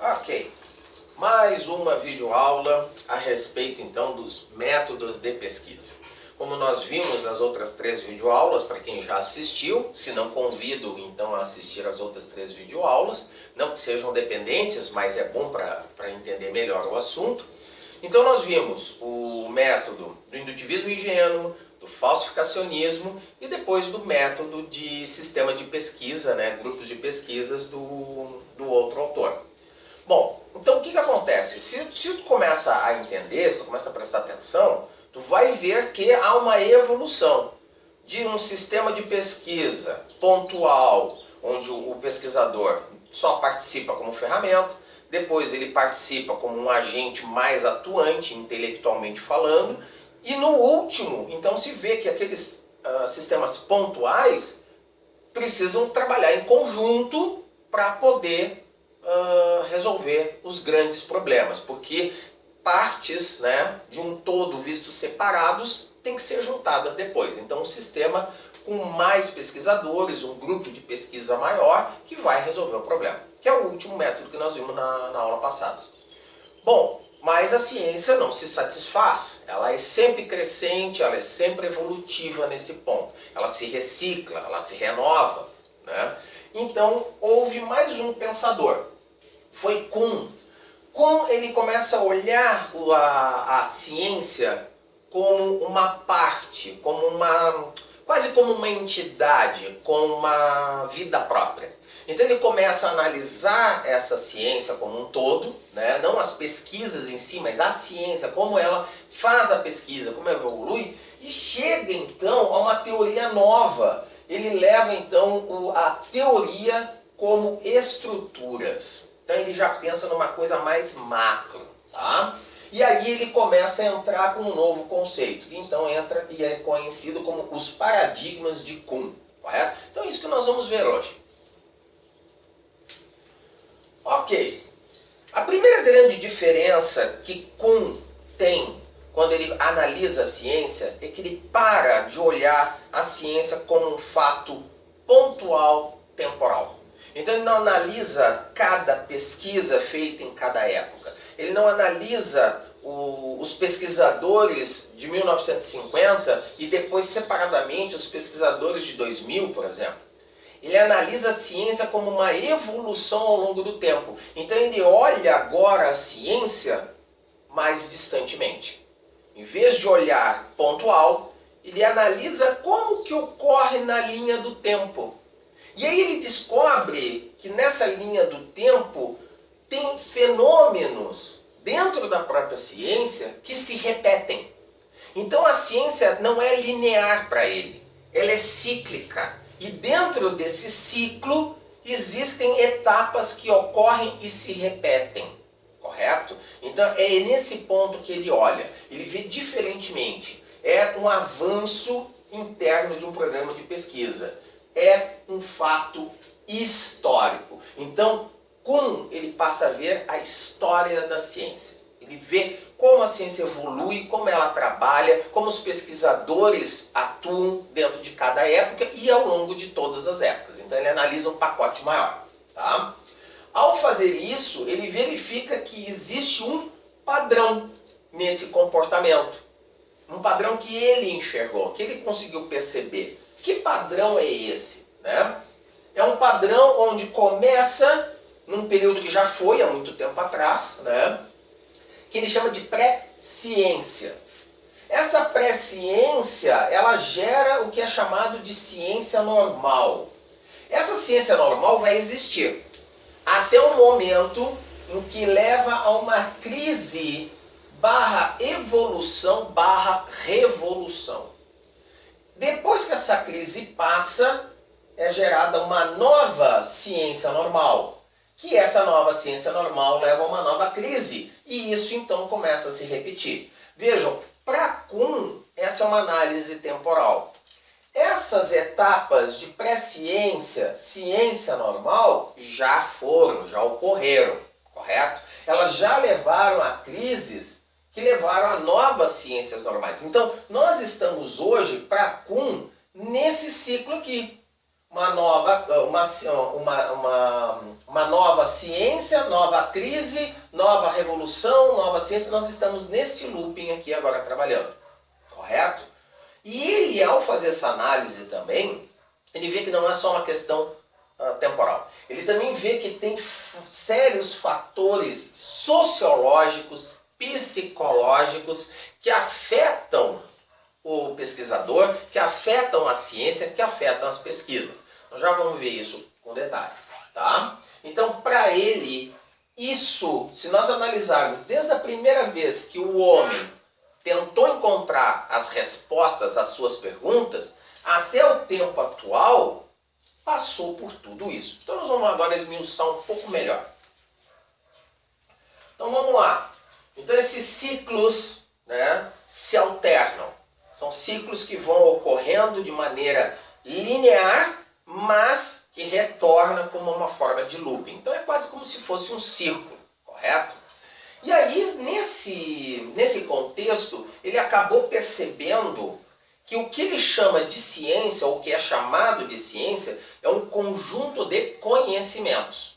Ok, mais uma videoaula a respeito então dos métodos de pesquisa. Como nós vimos nas outras 3 videoaulas, para quem já assistiu, se não convido então a assistir as outras 3 videoaulas, não que sejam dependentes, mas é bom para entender melhor o assunto. Então nós vimos o método do indutivismo ingênuo, do falsificacionismo e depois do método de sistema de pesquisa, grupos de pesquisas do outro autor. Bom, então o que acontece? Se tu começa a entender, se tu começa a prestar atenção, tu vai ver que há uma evolução de um sistema de pesquisa pontual, onde o pesquisador só participa como ferramenta, depois ele participa como um agente mais atuante, intelectualmente falando, e no último, então se vê que aqueles sistemas pontuais precisam trabalhar em conjunto para poder resolver os grandes problemas, porque partes de um todo vistos separados têm que ser juntadas depois. Então um sistema com mais pesquisadores, um grupo de pesquisa maior que vai resolver o problema, que é o último método que nós vimos na aula passada. Bom, mas a ciência não se satisfaz, ela é sempre crescente, ela é sempre evolutiva nesse ponto, ela se recicla, ela se renova, Então houve mais um pensador, foi Kuhn. Kuhn ele começa a olhar a ciência como uma parte, quase como uma entidade, com uma vida própria. Então ele começa a analisar essa ciência como um todo, não as pesquisas em si, mas a ciência, como ela faz a pesquisa, como ela evolui, e chega então a uma teoria nova. Ele leva então a teoria como estruturas. Então ele já pensa numa coisa mais macro, tá? E aí ele começa a entrar com um novo conceito, que então entra e é conhecido como os paradigmas de Kuhn, correto? Então é isso que nós vamos ver hoje. Ok, a primeira grande diferença que Kuhn tem quando ele analisa a ciência é que ele para de olhar a ciência como um fato pontual, temporal. Então ele não analisa cada pesquisa feita em cada época. Ele não analisa os pesquisadores de 1950 e depois separadamente os pesquisadores de 2000, por exemplo. Ele analisa a ciência como uma evolução ao longo do tempo. Então ele olha agora a ciência mais distantemente. Em vez de olhar pontual, ele analisa como que ocorre na linha do tempo. E aí ele descobre que nessa linha do tempo tem fenômenos dentro da própria ciência que se repetem. Então a ciência não é linear para ele, ela é cíclica. E dentro desse ciclo existem etapas que ocorrem e se repetem, correto? Então é nesse ponto que ele olha, ele vê diferentemente. É um avanço interno de um programa de pesquisa. É um fato histórico. Então, Kuhn ele passa a ver a história da ciência. Ele vê como a ciência evolui, como ela trabalha, como os pesquisadores atuam dentro de cada época e ao longo de todas as épocas. Então ele analisa um pacote maior. Tá? Ao fazer isso, ele verifica que existe um padrão nesse comportamento. Um padrão que ele enxergou, que ele conseguiu perceber. Que padrão é esse? É um padrão onde começa num período que já foi há muito tempo atrás, que ele chama de pré-ciência. Essa pré-ciência, ela gera o que é chamado de ciência normal. Essa ciência normal vai existir até o momento em que leva a uma crise / evolução / revolução. Depois que essa crise passa, é gerada uma nova ciência normal, que essa nova ciência normal leva a uma nova crise, e isso então começa a se repetir. Vejam, para Kuhn, essa é uma análise temporal. Essas etapas de pré-ciência, ciência normal, já ocorreram, correto? Elas já levaram a crises que levaram a novas ciências normais. Então, nós estamos hoje, para Kuhn, nesse ciclo aqui. uma nova ciência, nova crise, nova revolução, nova ciência. Nós estamos nesse looping aqui agora trabalhando, correto? E ele, ao fazer essa análise também, ele vê que não é só uma questão temporal. Ele também vê que tem sérios fatores sociológicos, psicológicos, que afetam o pesquisador, que afetam a ciência, que afetam as pesquisas. Nós já vamos ver isso com detalhe, tá? Então, para ele, isso, se nós analisarmos desde a primeira vez que o homem tentou encontrar as respostas às suas perguntas, até o tempo atual, passou por tudo isso. Então, nós vamos agora esmiuçar um pouco melhor. Então, vamos lá. Então, esses ciclos, né, se alternam. São ciclos que vão ocorrendo de maneira linear, mas que retorna como uma forma de looping. Então é quase como se fosse um círculo, correto? E aí, nesse contexto, ele acabou percebendo que o que ele chama de ciência, ou o que é chamado de ciência, é um conjunto de conhecimentos.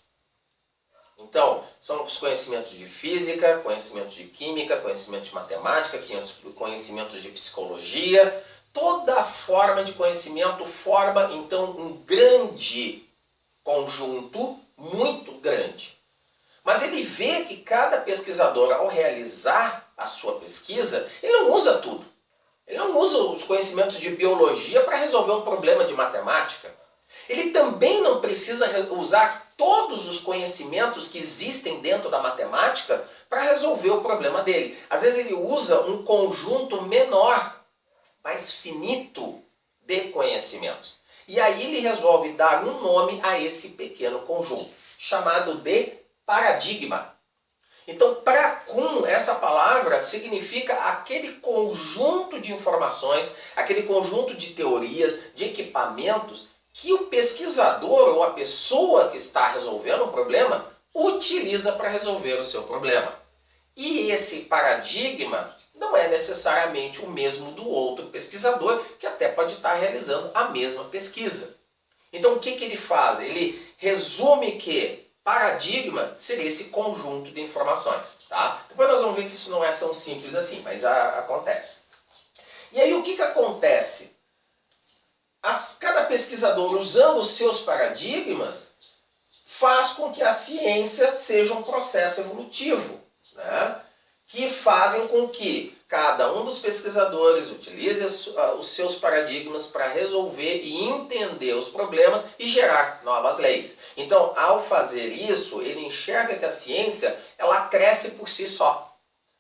Então, são os conhecimentos de física, conhecimentos de química, conhecimentos de matemática, conhecimentos de psicologia. Toda forma de conhecimento forma, então, um grande conjunto, muito grande. Mas ele vê que cada pesquisador, ao realizar a sua pesquisa, ele não usa tudo. Ele não usa os conhecimentos de biologia para resolver um problema de matemática. Ele também não precisa usar todos os conhecimentos que existem dentro da matemática para resolver o problema dele. Às vezes ele usa um conjunto menor, mais finito de conhecimentos. E aí ele resolve dar um nome a esse pequeno conjunto, chamado de paradigma. Então, para Kuhn, essa palavra significa aquele conjunto de informações, aquele conjunto de teorias, de equipamentos que o pesquisador ou a pessoa que está resolvendo o problema utiliza para resolver o seu problema. E esse paradigma não é necessariamente o mesmo do outro pesquisador, que até pode estar realizando a mesma pesquisa. Então o que ele faz? Ele resume que paradigma seria esse conjunto de informações. Tá? Depois nós vamos ver que isso não é tão simples assim, mas acontece. E aí o que acontece? Cada pesquisador, usando os seus paradigmas, faz com que a ciência seja um processo evolutivo, né? Que fazem com que cada um dos pesquisadores utilize os seus paradigmas para resolver e entender os problemas e gerar novas leis. Então, ao fazer isso, ele enxerga que a ciência ela cresce por si só.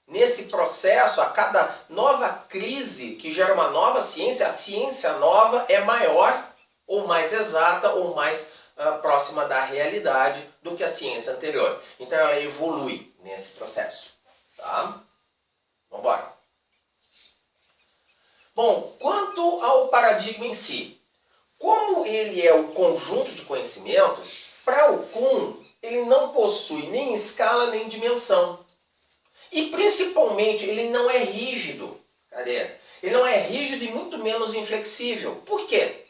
Nesse processo, a cada nova crise que gera uma nova ciência, a ciência nova é maior ou mais exata ou mais próxima da realidade do que a ciência anterior. Então ela evolui nesse processo. Tá? Vamos embora. Bom, quanto ao paradigma em si, como ele é o conjunto de conhecimentos, para o Kuhn, ele não possui nem escala nem dimensão. E principalmente, ele não é rígido. Cadê? Ele não é rígido e muito menos inflexível. Por quê?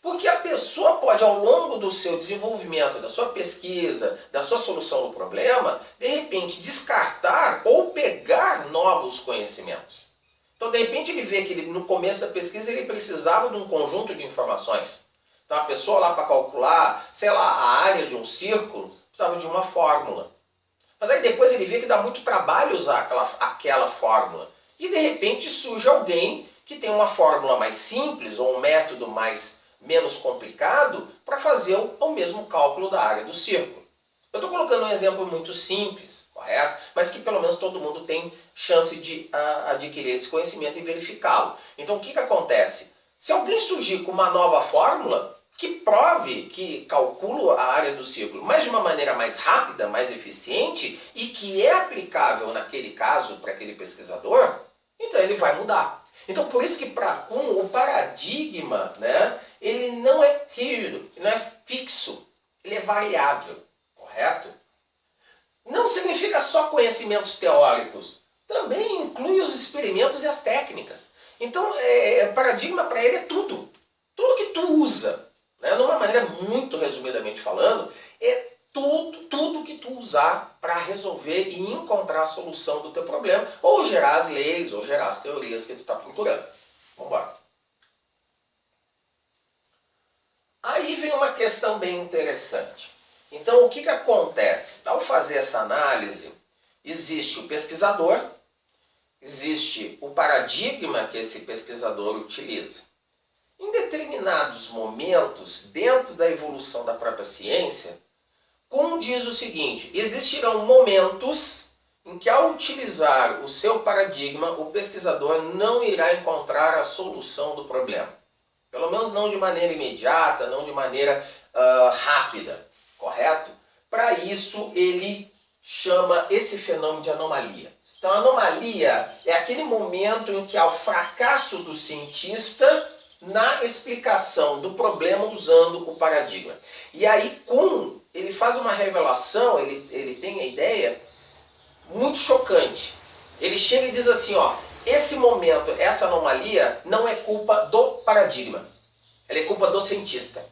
Porque a pessoa pode, ao longo do seu desenvolvimento, da sua pesquisa, da sua solução do problema, de repente descartar ou pegar novos conhecimentos. Então, de repente, ele vê que no começo da pesquisa ele precisava de um conjunto de informações. Então, a pessoa lá para calcular, sei lá, a área de um círculo, precisava de uma fórmula. Mas aí depois ele vê que dá muito trabalho usar aquela fórmula. E de repente surge alguém que tem uma fórmula mais simples ou um método menos complicado para fazer o mesmo cálculo da área do círculo. Eu estou colocando um exemplo muito simples, correto? Mas que pelo menos todo mundo tem chance de adquirir esse conhecimento e verificá-lo. Então o que acontece? Se alguém surgir com uma nova fórmula que prove que calcula a área do círculo, mas de uma maneira mais rápida, mais eficiente e que é aplicável naquele caso para aquele pesquisador, então ele vai mudar. Então por isso que para Kuhn o paradigma, né, ele não é rígido, não é fixo, ele é variável, correto? Não significa só conhecimentos teóricos, também inclui os experimentos e as técnicas. Então paradigma para ele é tudo, tudo que tu usa. Numa maneira muito resumidamente falando, é tudo que tu usar para resolver e encontrar a solução do teu problema, ou gerar as leis, ou gerar as teorias que tu está procurando. Vamos embora. Aí vem uma questão bem interessante. Então, o que acontece? Ao fazer essa análise, existe o pesquisador, existe o paradigma que esse pesquisador utiliza. Em determinados momentos, dentro da evolução da própria ciência, Kuhn diz o seguinte: existirão momentos em que, ao utilizar o seu paradigma, o pesquisador não irá encontrar a solução do problema. Pelo menos não de maneira imediata, não de maneira rápida, correto? Para isso, ele chama esse fenômeno de anomalia. Então, a anomalia é aquele momento em que há o fracasso do cientista na explicação do problema usando o paradigma. E aí, Kuhn, ele faz uma revelação, ele tem a ideia muito chocante. Ele chega e diz assim, ó, esse momento, essa anomalia, não é culpa do paradigma, ela é culpa do cientista.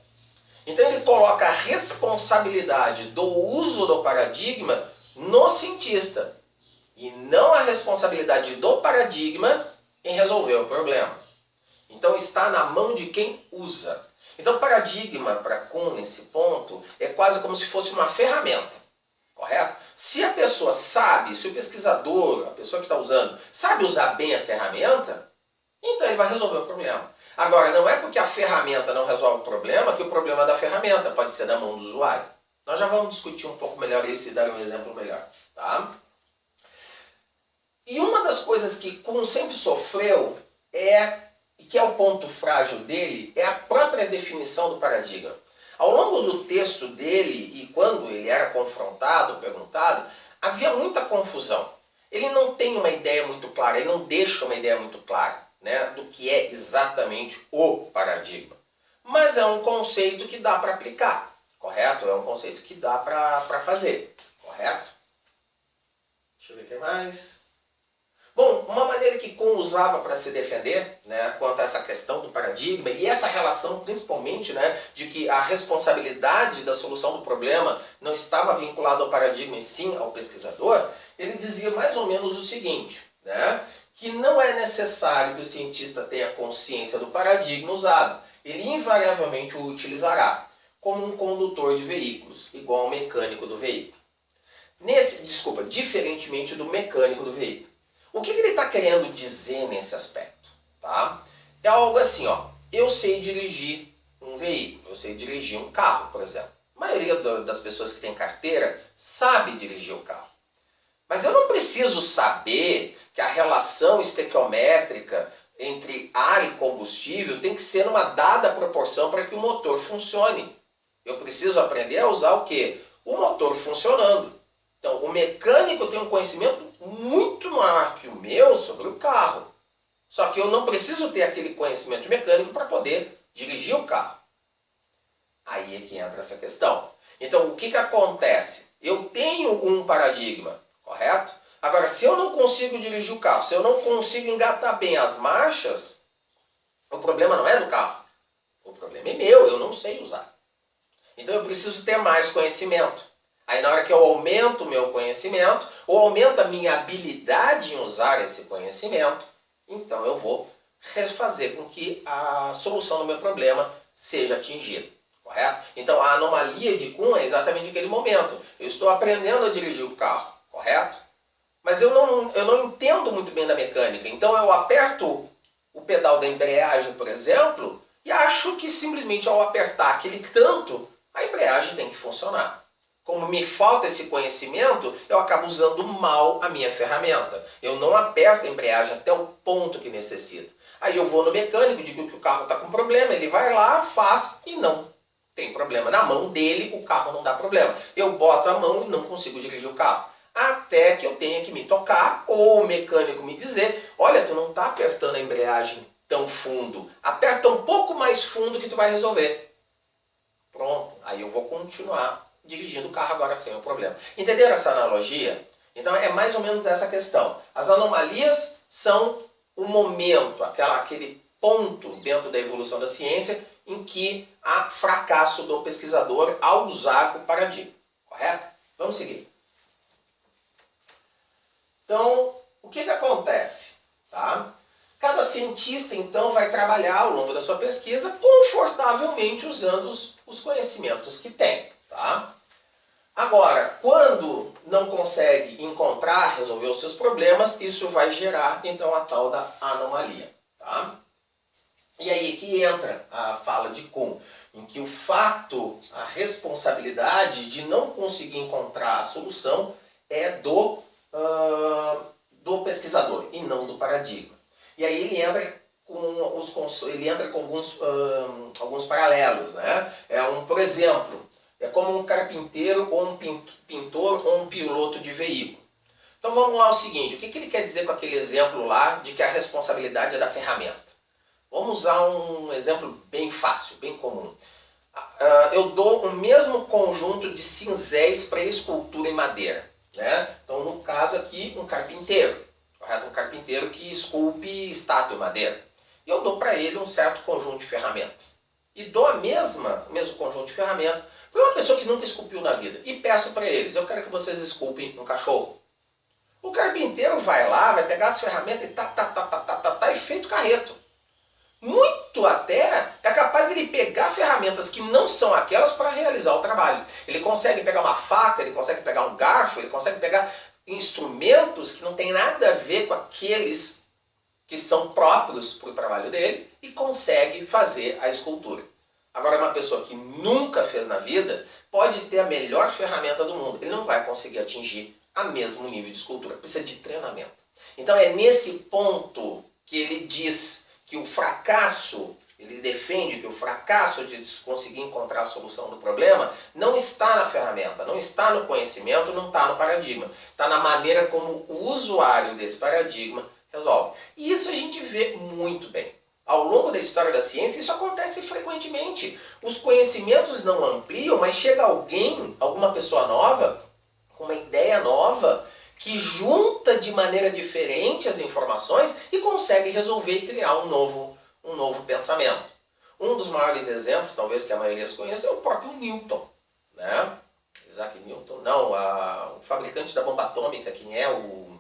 Então ele coloca a responsabilidade do uso do paradigma no cientista, e não a responsabilidade do paradigma em resolver o problema. Então está na mão de quem usa. Então paradigma, para Kuhn, nesse ponto, é quase como se fosse uma ferramenta, correto? Se a pessoa sabe, se o pesquisador, a pessoa que está usando, sabe usar bem a ferramenta, então ele vai resolver o problema. Agora, não é porque a ferramenta não resolve o problema que o problema é da ferramenta, pode ser da mão do usuário. Nós já vamos discutir um pouco melhor isso e dar um exemplo melhor, tá? E uma das coisas que Kuhn sempre sofreu e que é o ponto frágil dele, é a própria definição do paradigma. Ao longo do texto dele, e quando ele era confrontado, perguntado, havia muita confusão. Ele não tem uma ideia muito clara, ele não deixa uma ideia muito clara, né, do que é exatamente o paradigma. Mas é um conceito que dá para aplicar, correto? É um conceito que dá para fazer, correto? Deixa eu ver o que mais. Bom, uma maneira que Kuhn usava para se defender, né, quanto a essa questão do paradigma e essa relação principalmente, né, de que a responsabilidade da solução do problema não estava vinculada ao paradigma e sim ao pesquisador, ele dizia mais ou menos o seguinte, né, que não é necessário que o cientista tenha consciência do paradigma usado, ele invariavelmente o utilizará como um condutor de veículos, igual ao mecânico do veículo. Diferentemente do mecânico do veículo. O que ele está querendo dizer nesse aspecto? Tá? É algo assim, ó, eu sei dirigir um veículo, eu sei dirigir um carro, por exemplo. A maioria das pessoas que tem carteira sabe dirigir o carro. Mas eu não preciso saber que a relação estequiométrica entre ar e combustível tem que ser numa dada proporção para que o motor funcione. Eu preciso aprender a usar o quê? O motor funcionando. Então, o mecânico tem um conhecimento muito maior que o meu sobre o carro. Só que eu não preciso ter aquele conhecimento mecânico para poder dirigir o carro. Aí é que entra essa questão. Então, o que acontece? Eu tenho um paradigma, correto? Agora, se eu não consigo dirigir o carro, se eu não consigo engatar bem as marchas, o problema não é do carro. O problema é meu, eu não sei usar. Então, eu preciso ter mais conhecimento. Aí na hora que eu aumento o meu conhecimento, ou aumento a minha habilidade em usar esse conhecimento, então eu vou fazer com que a solução do meu problema seja atingida, correto? Então a anomalia de Kuhn é exatamente aquele momento. Eu estou aprendendo a dirigir o carro, correto? Mas eu não entendo muito bem da mecânica, então eu aperto o pedal da embreagem, por exemplo, e acho que simplesmente ao apertar aquele tanto, a embreagem tem que funcionar. Como me falta esse conhecimento, eu acabo usando mal a minha ferramenta. Eu não aperto a embreagem até o ponto que necessita. Aí eu vou no mecânico, digo que o carro está com problema, ele vai lá, faz e não tem problema. Na mão dele, o carro não dá problema. Eu boto a mão e não consigo dirigir o carro. Até que eu tenha que me tocar ou o mecânico me dizer, olha, tu não está apertando a embreagem tão fundo. Aperta um pouco mais fundo que tu vai resolver. Pronto, aí eu vou continuar dirigindo o carro agora sem o problema. Entenderam essa analogia? Então é mais ou menos essa questão. As anomalias são o momento, aquele ponto dentro da evolução da ciência em que a fracasso do pesquisador ao usar o paradigma, correto? Vamos seguir. Então, o que acontece? Tá? Cada cientista, então, vai trabalhar ao longo da sua pesquisa confortavelmente usando os conhecimentos que tem. Tá? Agora, quando não consegue encontrar, resolver os seus problemas, isso vai gerar, então, a tal da anomalia. Tá? E aí que entra a fala de Kuhn, em que o fato, a responsabilidade de não conseguir encontrar a solução é do pesquisador e não do paradigma. E aí ele entra com alguns paralelos. Né? Por exemplo, é como um carpinteiro ou um pintor ou um piloto de veículo. Então vamos lá o seguinte, o que ele quer dizer com aquele exemplo lá de que a responsabilidade é da ferramenta? Vamos usar um exemplo bem fácil, bem comum. Eu dou o mesmo conjunto de cinzéis para escultura em madeira. Né? Então, no caso aqui, um carpinteiro. Correto? Um carpinteiro que esculpe estátua em madeira. E eu dou para ele um certo conjunto de ferramentas. E dou o mesmo conjunto de ferramentas para uma pessoa que nunca esculpiu na vida. E peço para eles, eu quero que vocês esculpem um cachorro. O carpinteiro vai lá, vai pegar as ferramentas e e feito carreto. Muito até é capaz de ele pegar ferramentas que não são aquelas para realizar o trabalho. Ele consegue pegar uma faca, ele consegue pegar um garfo, ele consegue pegar instrumentos que não tem nada a ver com aqueles que são próprios para o trabalho dele e consegue fazer a escultura. Agora, uma pessoa que nunca fez na vida pode ter a melhor ferramenta do mundo. Ele não vai conseguir atingir o mesmo nível de escultura. Precisa de treinamento. Então é nesse ponto que ele diz que o fracasso, ele defende que o fracasso de conseguir encontrar a solução do problema não está na ferramenta, não está no conhecimento, não está no paradigma. Está na maneira como o usuário desse paradigma resolve. E isso a gente vê muito bem. Ao longo da história da ciência, isso acontece frequentemente. Os conhecimentos não ampliam, mas chega alguém, alguma pessoa nova, com uma ideia nova, que junta de maneira diferente as informações e consegue resolver e criar um novo pensamento. Um dos maiores exemplos, talvez que a maioria conheça, é o próprio Newton. Né? Isaac Newton, não, o fabricante da bomba atômica, quem é? O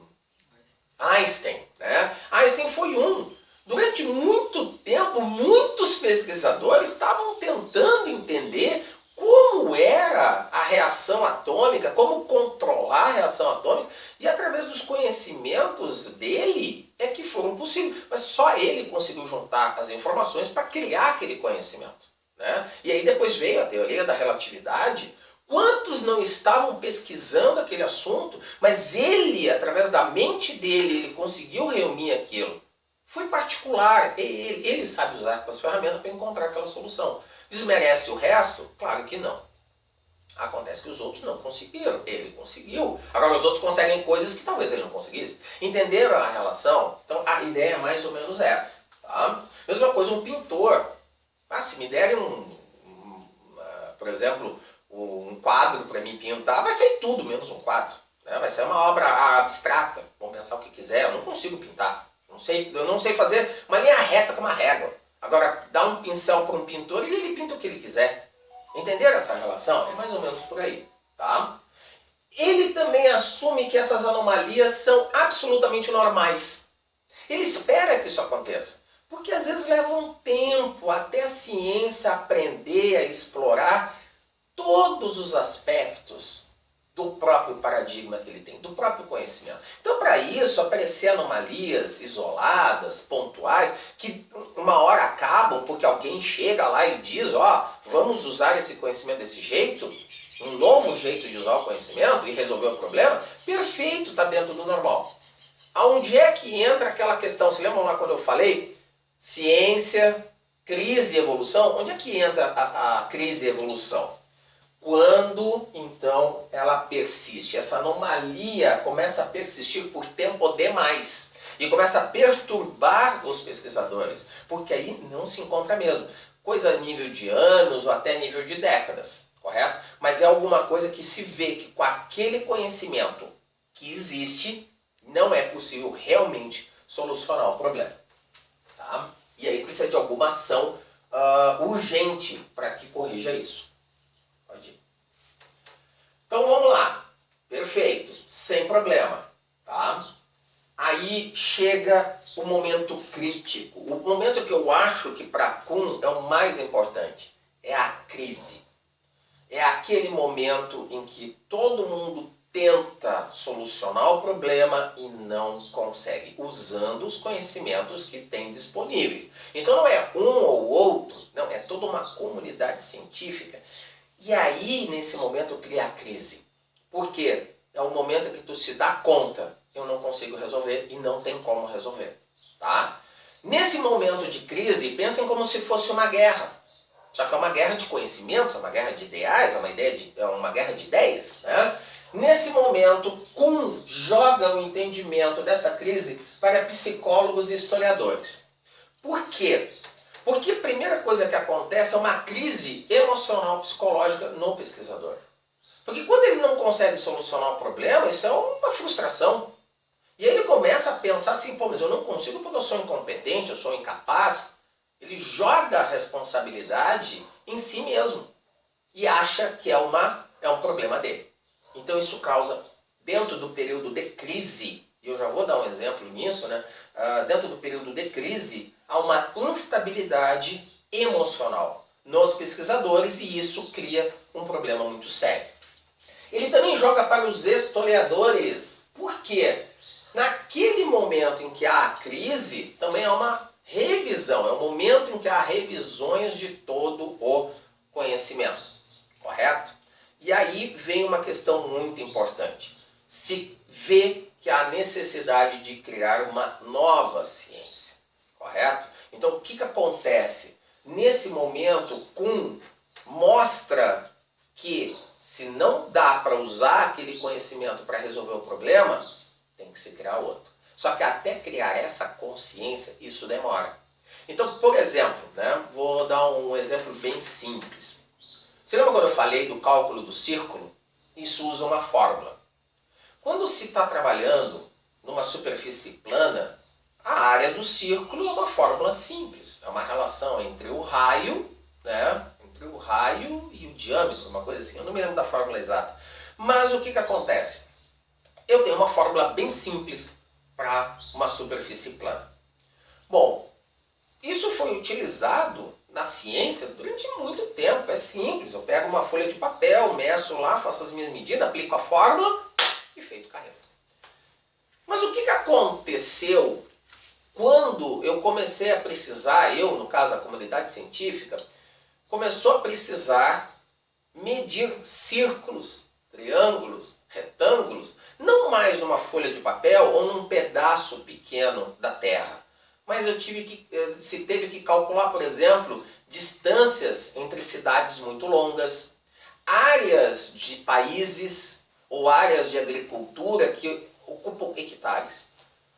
Einstein. Né? Einstein foi um. Durante muito tempo, muitos pesquisadores estavam tentando entender como era a reação atômica, como controlar a reação atômica, e através dos conhecimentos dele é que foram possíveis. Mas só ele conseguiu juntar as informações para criar aquele conhecimento. Né? E aí depois veio a teoria da relatividade. Quantos não estavam pesquisando aquele assunto, mas ele, através da mente dele, ele conseguiu reunir aquilo. Foi particular, ele sabe usar as ferramentas para encontrar aquela solução. Desmerece o resto? Claro que não. Acontece que os outros não conseguiram, ele conseguiu. Agora os outros conseguem coisas que talvez ele não conseguisse. Entenderam a relação? Então a ideia é mais ou menos essa. Tá? Mesma coisa um pintor. Se me derem por exemplo, um quadro para mim pintar, vai ser tudo menos um quadro. Né? Vai ser uma obra abstrata, vão pensar o que quiser, eu não consigo pintar. Eu não sei fazer uma linha reta com uma régua. Agora, dá um pincel para um pintor e ele pinta o que ele quiser. Entenderam essa relação? É mais ou menos por aí. Tá? Ele também assume que essas anomalias são absolutamente normais. Ele espera que isso aconteça. Porque às vezes leva um tempo até a ciência aprender a explorar todos os aspectos do próprio paradigma que ele tem, do próprio conhecimento. Então, para isso, aparecer anomalias isoladas, pontuais, que uma hora acabam porque alguém chega lá e diz, vamos usar esse conhecimento desse jeito, um novo jeito de usar o conhecimento e resolver o problema, perfeito, está dentro do normal. Aonde é que entra aquela questão? Se lembram lá quando eu falei? Ciência, crise e evolução. Onde é que entra a crise e evolução? Quando, então, ela persiste. Essa anomalia começa a persistir por tempo demais. E começa a perturbar os pesquisadores. Porque aí não se encontra mesmo. Coisa a nível de anos ou até nível de décadas. Correto? Mas é alguma coisa que se vê que com aquele conhecimento que existe, não é possível realmente solucionar o problema. Tá? E aí precisa de alguma ação urgente para que corrija isso. Pode ir. Então vamos lá. Perfeito. Sem problema. Tá? Aí chega o momento crítico. O momento que eu acho que para Kuhn é o mais importante. É a crise. É aquele momento em que todo mundo tenta solucionar o problema e não consegue, usando os conhecimentos que tem disponíveis. Então não é um ou outro, não, é toda uma comunidade científica. E aí, nesse momento, cria a crise. Por quê? É o momento que tu se dá conta, eu não consigo resolver e não tem como resolver. Tá? Nesse momento de crise, pensem como se fosse uma guerra. Só que é uma guerra de conhecimentos, é uma guerra de ideais, é uma guerra de ideias. Né? Nesse momento, Kuhn joga o entendimento dessa crise para psicólogos e historiadores. Por quê? Porque a primeira coisa que acontece é uma crise emocional psicológica no pesquisador. Porque quando ele não consegue solucionar o problema, isso é uma frustração. E ele começa a pensar assim, pô, mas eu não consigo porque eu sou incompetente, eu sou incapaz. Ele joga a responsabilidade em si mesmo e acha que é um problema dele. Então isso causa, dentro do período de crise, e eu já vou dar um exemplo nisso, né? Dentro do período de crise, há uma instabilidade emocional nos pesquisadores e isso cria um problema muito sério. Ele também joga para os historiadores. Por quê? Naquele momento em que há a crise, também há uma revisão. É o momento em que há revisões de todo o conhecimento. Correto? E aí vem uma questão muito importante. Se vê que há necessidade de criar uma nova ciência. Correto? Então o que acontece? Nesse momento, Kuhn mostra que se não dá para usar aquele conhecimento para resolver o problema, tem que se criar outro. Só que até criar essa consciência, isso demora. Então, por exemplo, né, vou dar um exemplo bem simples. Você lembra quando eu falei do cálculo do círculo? Isso usa uma fórmula. Quando se está trabalhando numa superfície plana, a área do círculo é uma fórmula simples. É uma relação entre o raio, né, entre o raio e o diâmetro, uma coisa assim. Eu não me lembro da fórmula exata. Mas o que acontece? Eu tenho uma fórmula bem simples para uma superfície plana. Bom, isso foi utilizado na ciência durante muito tempo. É simples, eu pego uma folha de papel, meço lá, faço as minhas medidas, aplico a fórmula e feito carreto. Mas o que aconteceu quando eu comecei a precisar, eu, no caso a comunidade científica, começou a precisar medir círculos, triângulos, retângulos, não mais numa folha de papel ou num pedaço pequeno da Terra. Mas se teve que calcular, por exemplo, distâncias entre cidades muito longas, áreas de países ou áreas de agricultura que ocupam hectares.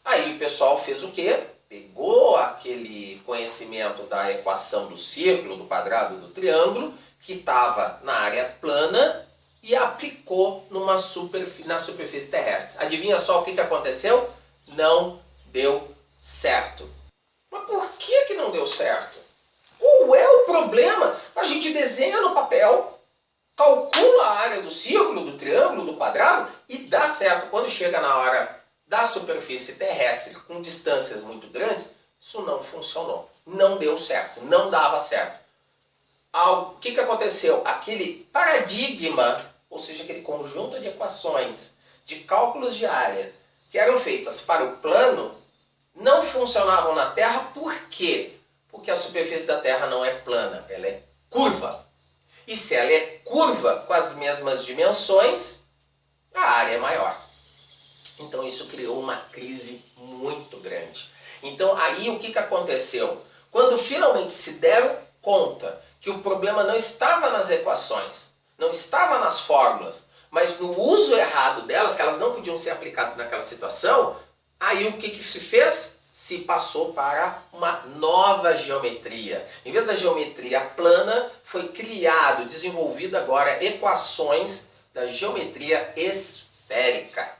Aí o pessoal fez o quê? Pegou aquele conhecimento da equação do círculo, do quadrado, do triângulo, que estava na área plana, e aplicou na superfície terrestre. Adivinha só o que aconteceu? Não deu certo. Mas por que não deu certo? Qual é o problema? A gente desenha no papel, calcula a área do círculo, do triângulo, do quadrado e dá certo. Quando chega na hora da superfície terrestre com distâncias muito grandes, isso não funcionou. Não deu certo, não dava certo. O que aconteceu? Aquele paradigma, ou seja, aquele conjunto de equações, de cálculos de área, que eram feitas para o plano, não funcionavam na Terra. Por quê? Porque a superfície da Terra não é plana, ela é curva. E se ela é curva com as mesmas dimensões, a área é maior. Então isso criou uma crise muito grande. Então aí o que aconteceu? Quando finalmente se deram conta que o problema não estava nas equações, não estava nas fórmulas, mas no uso errado delas, que elas não podiam ser aplicadas naquela situação, aí o que se fez? Se passou para uma nova geometria. Em vez da geometria plana, foi criado, desenvolvido agora equações da geometria esférica.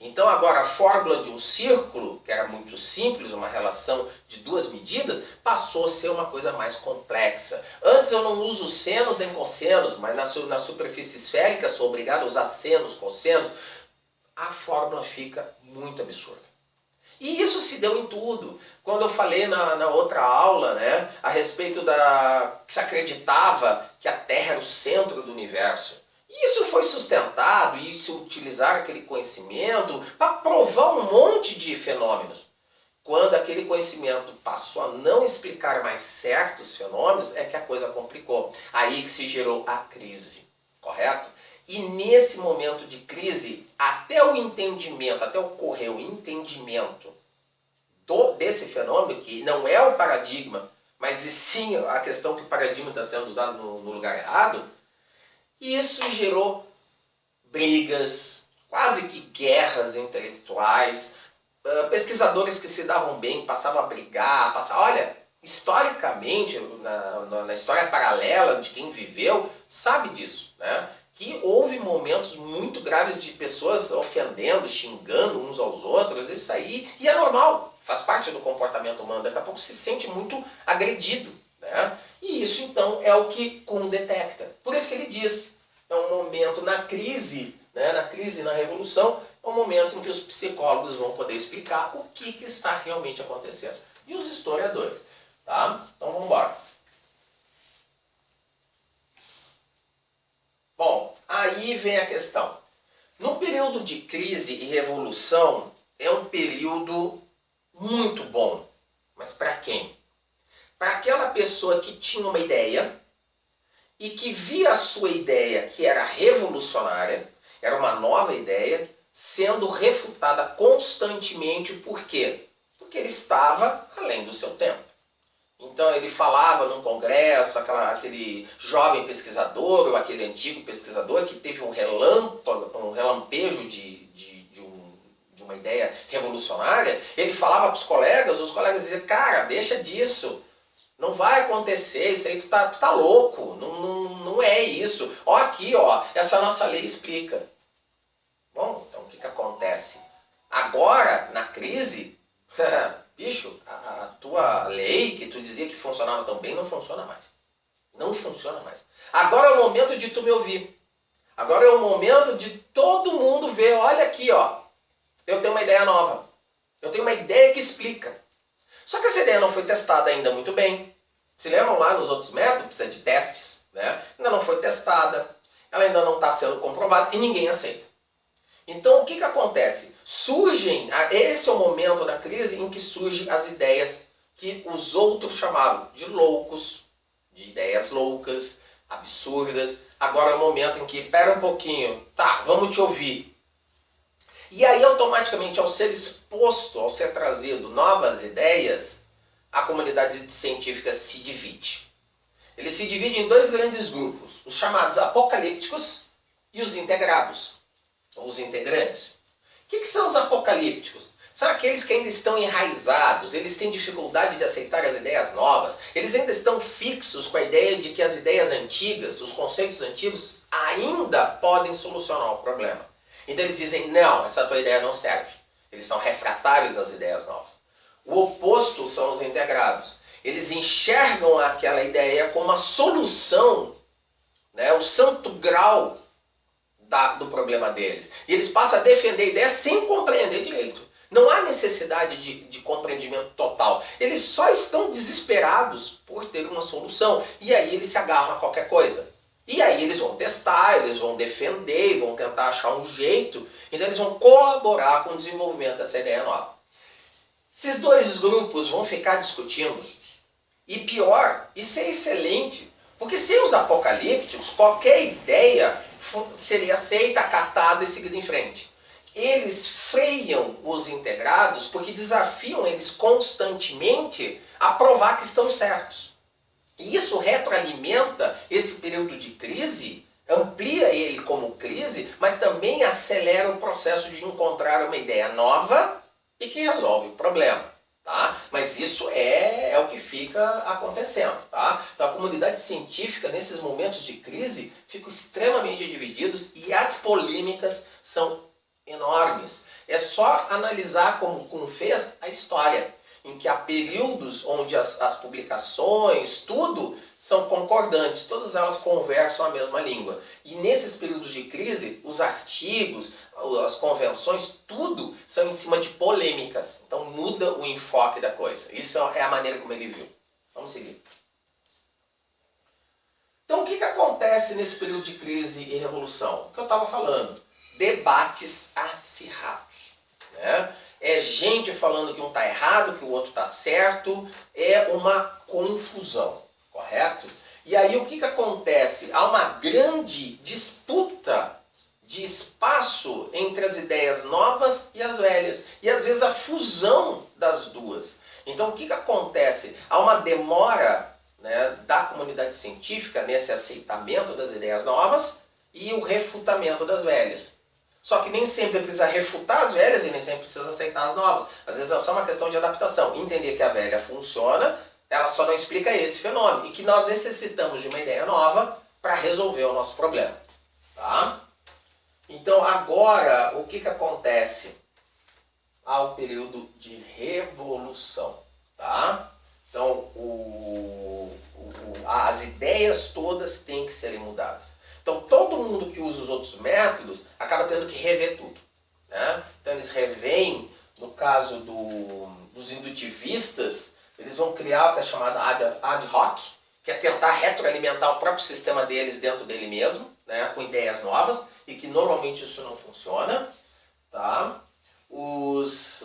Então agora a fórmula de um círculo, que era muito simples, uma relação de duas medidas, passou a ser uma coisa mais complexa. Antes eu não uso senos nem cossenos, mas na superfície esférica sou obrigado a usar senos, cossenos. A fórmula fica muito absurda. E isso se deu em tudo. Quando eu falei na outra aula, né, a respeito que se acreditava que a Terra era o centro do universo. E isso foi sustentado e se utilizaram aquele conhecimento para provar um monte de fenômenos. Quando aquele conhecimento passou a não explicar mais certos fenômenos, é que a coisa complicou. Aí que se gerou a crise, correto? E nesse momento de crise, até o entendimento, até ocorrer o entendimento desse fenômeno, que não é o paradigma, mas e sim a questão que o paradigma está sendo usado no lugar errado, isso gerou brigas, quase que guerras intelectuais, pesquisadores que se davam bem passavam a brigar, olha, historicamente, na história paralela de quem viveu, sabe disso, né? Que houve momentos muito graves de pessoas ofendendo, xingando uns aos outros, isso aí, e é normal, faz parte do comportamento humano, daqui a pouco se sente muito agredido, né? E isso então é o que Kuhn detecta. Por isso que ele diz, é um momento na crise, né, na revolução, é um momento em que os psicólogos vão poder explicar o que está realmente acontecendo. E os historiadores, tá? Então vamos embora. Bom, aí vem a questão. No período de crise e revolução, é um período muito bom. Mas para quem? Para aquela pessoa que tinha uma ideia e que via a sua ideia, que era revolucionária, era uma nova ideia, sendo refutada constantemente. Por quê? Porque ele estava além do seu tempo. Então ele falava num congresso, aquele jovem pesquisador ou aquele antigo pesquisador que teve um relampejo de uma ideia revolucionária, ele falava para os colegas diziam, cara, deixa disso, não vai acontecer, isso aí tu tá louco, não é isso. Ó aqui, ó, essa nossa lei explica. Bom, então o que acontece? Agora, na crise, bicho, a tua lei que tu dizia que funcionava tão bem não funciona mais. Não funciona mais. Agora é o momento de tu me ouvir. Agora é o momento de todo mundo ver, olha aqui, ó, eu tenho uma ideia nova. Eu tenho uma ideia que explica. Só que essa ideia não foi testada ainda muito bem. Se lembram lá nos outros métodos, precisa de testes, né? Ainda não foi testada, ela ainda não está sendo comprovada e ninguém aceita. Então o que acontece? Esse é o momento da crise em que surgem as ideias que os outros chamavam de loucos, de ideias loucas, absurdas. Agora é o momento em que, pera um pouquinho, tá, vamos te ouvir. E aí automaticamente, ao ser exposto, ao ser trazido novas ideias, a comunidade científica se divide. Ele se divide em dois grandes grupos, os chamados apocalípticos e os integrados, ou os integrantes. O que são os apocalípticos? São aqueles que ainda estão enraizados, eles têm dificuldade de aceitar as ideias novas, eles ainda estão fixos com a ideia de que as ideias antigas, os conceitos antigos, ainda podem solucionar o problema. Então eles dizem, não, essa tua ideia não serve. Eles são refratários às ideias novas. O oposto são os integrados. Eles enxergam aquela ideia como a solução, né, o santo grau do problema deles. E eles passam a defender a ideia sem compreender direito. Não há necessidade de compreendimento total. Eles só estão desesperados por ter uma solução. E aí eles se agarram a qualquer coisa. E aí eles vão testar, eles vão defender, vão tentar achar um jeito. Então eles vão colaborar com o desenvolvimento dessa ideia nova. Esses dois grupos vão ficar discutindo. E pior, isso é excelente. Porque sem os apocalípticos, qualquer ideia seria aceita, acatada e seguida em frente. Eles freiam os integrados porque desafiam eles constantemente a provar que estão certos. E isso retroalimenta esse período de crise, amplia ele como crise, mas também acelera o processo de encontrar uma ideia nova e que resolve o problema. Tá? Mas isso é o que fica acontecendo. Tá? Então a comunidade científica, nesses momentos de crise, fica extremamente divididos e as polêmicas são enormes. É só analisar como Kuhn fez a história, em que há períodos onde as publicações, tudo, são concordantes, todas elas conversam a mesma língua. E nesses períodos de crise, os artigos, as convenções, tudo são em cima de polêmicas. Então muda o enfoque da coisa. Isso é a maneira como ele viu. Vamos seguir. Então o que acontece nesse período de crise e revolução? O que eu estava falando. Debates acirrados. Né? É gente falando que um está errado, que o outro está certo. É uma confusão. Correto? E aí o que acontece? Há uma grande disputa de espaço entre as ideias novas e as velhas. E às vezes a fusão das duas. Então o que acontece? Há uma demora, né, da comunidade científica nesse aceitamento das ideias novas e o refutamento das velhas. Só que nem sempre precisa refutar as velhas e nem sempre precisa aceitar as novas. Às vezes é só uma questão de adaptação. Entender que a velha funciona, ela só não explica esse fenômeno. E que nós necessitamos de uma ideia nova para resolver o nosso problema. Tá? Então agora, o que acontece? Há o período de revolução. Tá? Então as ideias todas têm que serem mudadas. Então todo mundo que usa os outros métodos acaba tendo que rever tudo. Né? Então eles reveem, no caso dos indutivistas, eles vão criar o que é chamado ad hoc, que é tentar retroalimentar o próprio sistema deles dentro dele mesmo, né, com ideias novas, e que normalmente isso não funciona. Tá? Os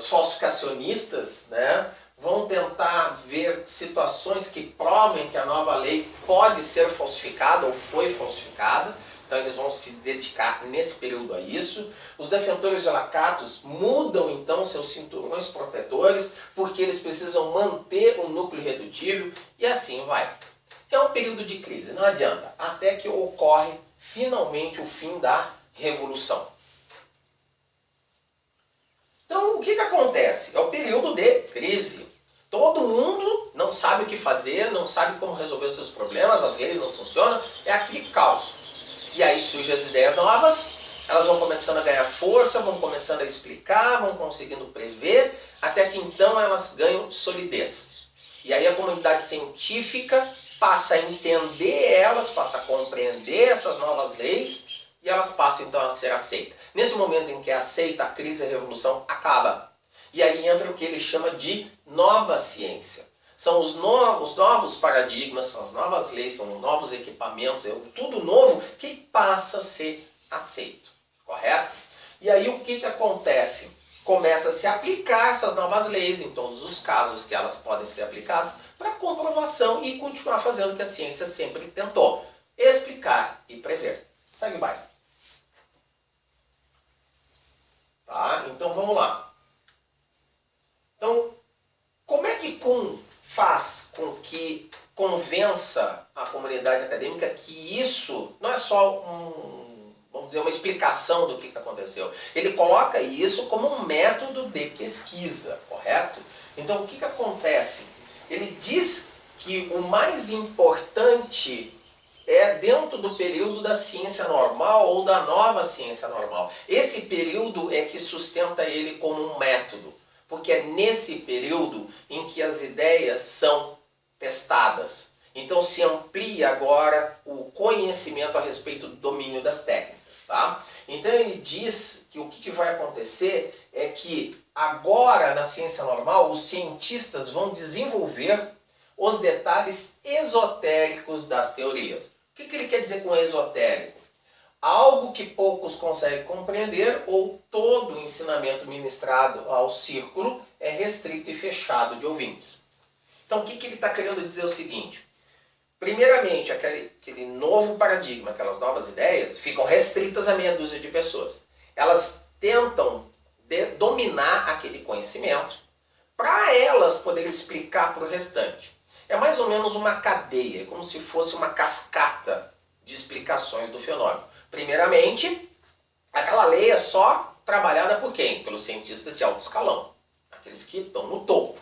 falsificacionistas, né, vão tentar ver situações que provem que a nova lei pode ser falsificada ou foi falsificada. Então eles vão se dedicar nesse período a isso. Os defensores de lacatos mudam então seus cinturões protetores, porque eles precisam manter o núcleo irredutível, e assim vai. É um período de crise, não adianta, até que ocorre finalmente o fim da revolução. Então o que acontece? É o período de crise. Todo mundo não sabe o que fazer, não sabe como resolver os seus problemas, as leis não funcionam, é aquele caos. E aí surgem as ideias novas, elas vão começando a ganhar força, vão começando a explicar, vão conseguindo prever, até que então elas ganham solidez. E aí a comunidade científica passa a entender elas, passa a compreender essas novas leis, e elas passam então a ser aceitas. Nesse momento em que é aceita, a crise e a revolução acaba. E aí entra o que ele chama de nova ciência. São os novos paradigmas, são as novas leis, são novos equipamentos, é tudo novo que passa a ser aceito. Correto? E aí o que acontece? Começa a se aplicar essas novas leis em todos os casos que elas podem ser aplicadas para comprovação e continuar fazendo o que a ciência sempre tentou. Explicar e prever. Segue o baile. Tá? Então vamos lá. Então, como é que Kuhn faz com que convença a comunidade acadêmica que isso não é só vamos dizer, uma explicação do que aconteceu? Ele coloca isso como um método de pesquisa, correto? Então o que acontece? Ele diz que o mais importante é dentro do período da ciência normal ou da nova ciência normal. Esse período é que sustenta ele como um método. Porque é nesse período em que as ideias são testadas. Então se amplia agora o conhecimento a respeito do domínio das técnicas. Tá? Então ele diz que o que vai acontecer é que agora na ciência normal os cientistas vão desenvolver os detalhes esotéricos das teorias. O que ele quer dizer com esotérico? Algo que poucos conseguem compreender, ou todo o ensinamento ministrado ao círculo é restrito e fechado de ouvintes. Então o que ele está querendo dizer é o seguinte: primeiramente, aquele novo paradigma, aquelas novas ideias, ficam restritas a meia dúzia de pessoas. Elas tentam dominar aquele conhecimento para elas poderem explicar para o restante. É mais ou menos uma cadeia, como se fosse uma cascata de explicações do fenômeno. Primeiramente, aquela lei é só trabalhada por quem? Pelos cientistas de alto escalão, aqueles que estão no topo.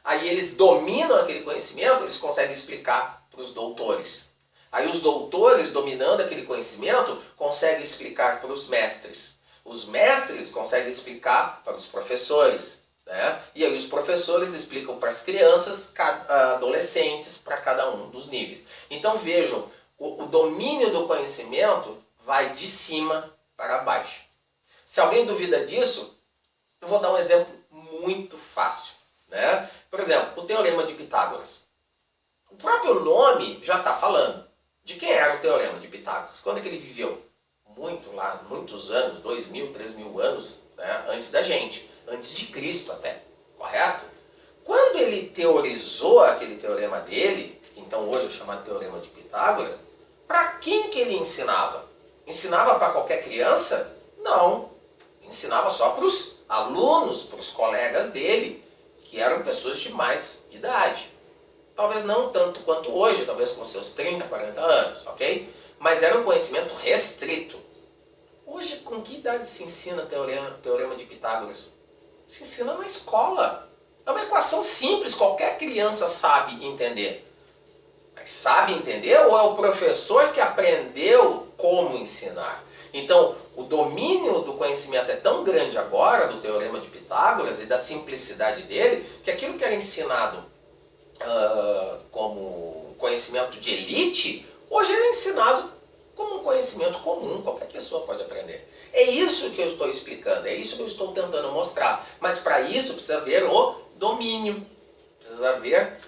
Aí eles dominam aquele conhecimento, eles conseguem explicar para os doutores. Aí os doutores, dominando aquele conhecimento, conseguem explicar para os mestres. Os mestres conseguem explicar para os professores, né? E aí os professores explicam para as crianças, adolescentes, para cada um dos níveis. Então vejam, o domínio do conhecimento vai de cima para baixo. Se alguém duvida disso, eu vou dar um exemplo muito fácil, né? Por exemplo, o Teorema de Pitágoras. O próprio nome já está falando. De quem era o Teorema de Pitágoras? Quando é que ele viveu? Muitos anos, 2.000, 3.000 anos, né? Antes da gente, antes de Cristo até, correto? Quando ele teorizou aquele teorema dele, então hoje é chamado Teorema de Pitágoras, para quem que ele ensinava? Ensinava para qualquer criança? Não. Ensinava só para os alunos, para os colegas dele, que eram pessoas de mais idade. Talvez não tanto quanto hoje, talvez com seus 30, 40 anos, ok? Mas era um conhecimento restrito. Hoje, com que idade se ensina Teorema de Pitágoras? Se ensina na escola. É uma equação simples, qualquer criança sabe entender. Mas sabe entender ou é o professor que aprendeu como ensinar? Então, o domínio do conhecimento é tão grande agora, do Teorema de Pitágoras e da simplicidade dele, que aquilo que era ensinado como conhecimento de elite, hoje é ensinado como um conhecimento comum, qualquer pessoa pode aprender. É isso que eu estou explicando, é isso que eu estou tentando mostrar. Mas para isso precisa haver o domínio, precisa haver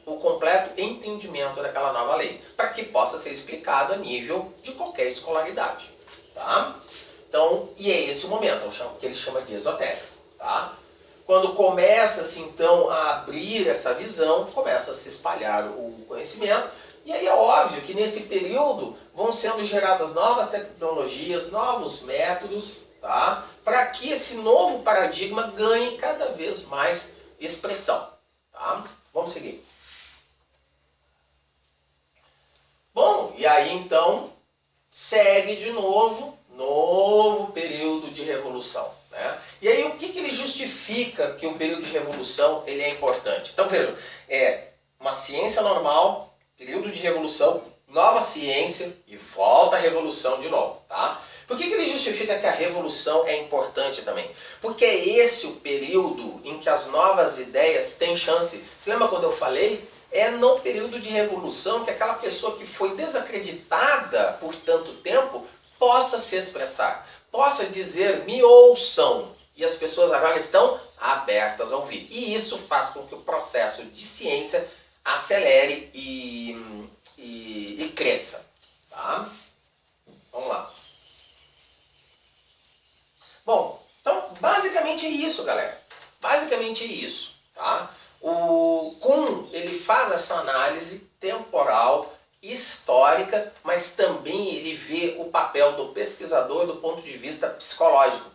o completo entendimento daquela nova lei, para que possa ser explicado a nível de qualquer escolaridade. Tá? Então, e é esse o momento, que ele chama de esotérico. Tá? Quando começa-se então a abrir essa visão, começa a se espalhar o conhecimento, e aí é óbvio que nesse período vão sendo geradas novas tecnologias, novos métodos, tá? Para que esse novo paradigma ganhe cada vez mais expressão. Tá? Vamos seguir. Bom, e aí então segue de novo período de revolução. Né? E aí o que ele justifica que o período de revolução ele é importante? Então vejam, é uma ciência normal, período de revolução, nova ciência e volta a revolução de novo. Tá? Por que ele justifica que a revolução é importante também? Porque é esse o período em que as novas ideias têm chance. Você lembra quando eu falei? É no período de revolução que aquela pessoa que foi desacreditada por tanto tempo possa se expressar, possa dizer, me ouçam. E as pessoas agora estão abertas a ouvir. E isso faz com que o processo de ciência acelere e cresça. Tá? Vamos lá. Bom, então basicamente é isso, galera. Basicamente é isso. Tá? O Kuhn, ele faz essa análise temporal, histórica, mas também ele vê o papel do pesquisador do ponto de vista psicológico.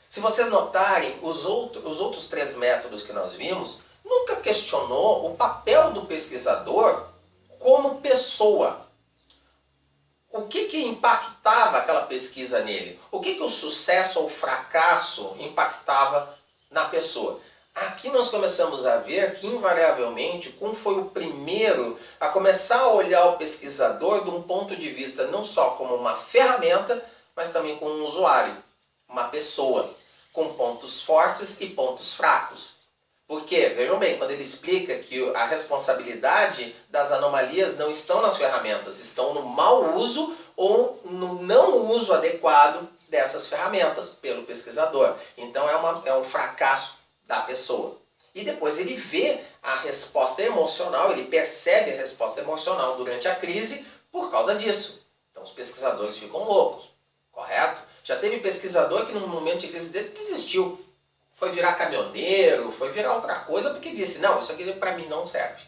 Se vocês notarem, os outros três métodos que nós vimos, nunca questionou o papel do pesquisador como pessoa. O que impactava aquela pesquisa nele? O que o sucesso ou o fracasso impactava na pessoa? Aqui nós começamos a ver que, invariavelmente, Kuhn foi o primeiro a começar a olhar o pesquisador de um ponto de vista não só como uma ferramenta, mas também como um usuário, uma pessoa, com pontos fortes e pontos fracos. Porque, vejam bem, quando ele explica que a responsabilidade das anomalias não estão nas ferramentas, estão no mau uso ou no não uso adequado dessas ferramentas pelo pesquisador. Então é um fracasso da pessoa. E depois ele vê a resposta emocional, ele percebe a resposta emocional durante a crise por causa disso. Então os pesquisadores ficam loucos, correto? Já teve pesquisador que num momento de crise desse desistiu. Foi virar caminhoneiro, foi virar outra coisa, porque disse, não, isso aqui para mim não serve.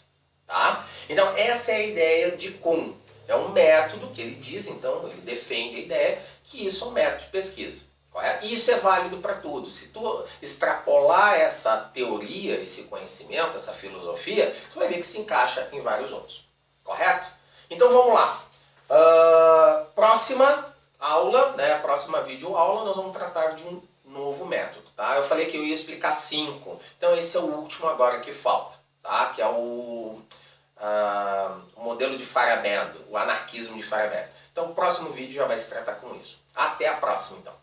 Tá? Então essa é a ideia de Kuhn. É um método que ele diz, então, ele defende a ideia que isso é um método de pesquisa. Correto? E isso é válido para tudo. Se tu extrapolar essa teoria, esse conhecimento, essa filosofia, tu vai ver que se encaixa em vários outros. Correto? Então vamos lá. Próxima aula, né, próxima videoaula, nós vamos tratar de um novo método. Tá? Eu falei que eu ia explicar 5. Então esse é o último agora que falta. Tá? Que é o modelo de Feyerabend, o anarquismo de Feyerabend. Então o próximo vídeo já vai se tratar com isso. Até a próxima então.